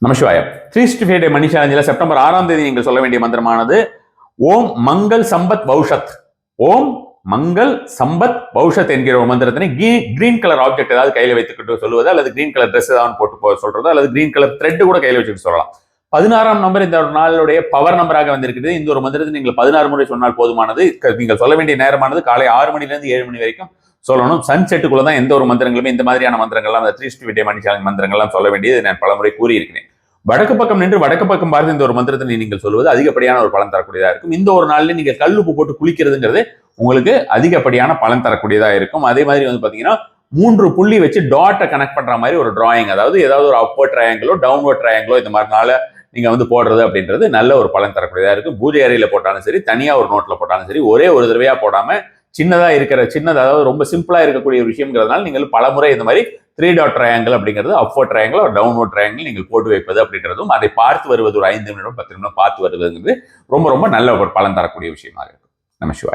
நமசிவாயம். 365 டே மணி சேலஞ்சில் September 6ஆம் தேதி நீங்கள் சொல்ல வேண்டிய மந்திரமானது ஓம் மங்கள் சம்பத் பௌஷத். ஓம் மங்கள் சம்பத் பௌஷத் என்கிற ஒரு மந்திரத்தினை கிரீன் கலர் ஆப்ஜெக்ட் ஏதாவது கையில வைத்துக்கிட்டு சொல்லுவது, அல்லது கிரீன் கலர் ட்ரெஸ் ஏதாவது போட்டு சொல்றது, அல்லது கிரீன் கலர் த்ரெட் கூட கையில வச்சுட்டு சொல்லலாம். 16ஆம் நம்பர் இந்த நாளுடைய பவர் நம்பராக வந்திருக்கிறது. இந்த ஒரு மந்திரத்தை நீங்கள் 16 முறை சொன்னால் போதுமானது. நீங்கள் சொல்ல வேண்டிய நேரமானது காலை 6 மணிலிருந்து 7 மணி வரைக்கும் சொல்லணும். சன்செட்டுக்குள்ள தான் எந்த ஒரு மந்திரங்களுமே இந்த மாதிரியான மந்திரங்கள்லாம் 365 டே மணி சேலஞ்ச் மந்திரங்கள்லாம் சொல்ல வேண்டியது நான் பலமுறை கூறியிருக்கிறேன். வடக்கு பக்கம் நின்று வடக்கு பக்கம் பார்த்து இந்த ஒரு மந்திரத்தை நீங்கள் சொல்வது அதிகப்படியான ஒரு பலன் தரக்கூடியதா இருக்கும். இந்த ஒரு நாள்ல நீங்கள் கல்லுப்பு போட்டு குளிக்கிறதுங்கிறது உங்களுக்கு அதிகப்படியான பலன் தரக்கூடியதா இருக்கும். அதே மாதிரி வந்து பாத்தீங்கன்னா 3 புள்ளி வச்சு டாட்டை கனெக்ட் பண்ற மாதிரி ஒரு டிராயிங், அதாவது ஏதாவது ஒரு அப்வர்ட் ட்ரையாங்கிளோ டவுன்வர்ட் ட்ரையாங்கிளோ இந்த மாதிரினால நீங்க வந்து போடுறது அப்படின்றது நல்ல ஒரு பலன் தரக்கூடியதா இருக்கும். பூஜை அறையில போட்டாலும் சரி, தனியா ஒரு நோட்ல போட்டாலும் சரி, ஒரே ஒரு தடவையா போடாம சின்னதா இருக்கிற அதாவது ரொம்ப சிம்பிளா இருக்கக்கூடிய ஒரு விஷயம்ங்கிறதுனால நீங்கள் பலமுறை இந்த மாதிரி 3 டாட் ட்ரையாங்கிள் அப்படிங்கிறது அப்வர்ட் ட்ரையாங்கிள் ஒரு டவுன்வர்ட் ட்ரையாங்கிள் நீங்கள் போட்டு வைப்பது அப்படின்றதும், அதை பார்த்து வருவது ஒரு 5 நிமிடம் 10 நிமிடம் பார்த்து வருவதுங்கிறது ரொம்ப ரொம்ப நல்ல ஒரு பலன் தரக்கூடிய விஷயமாக இருக்கும். நமசிவாயம்.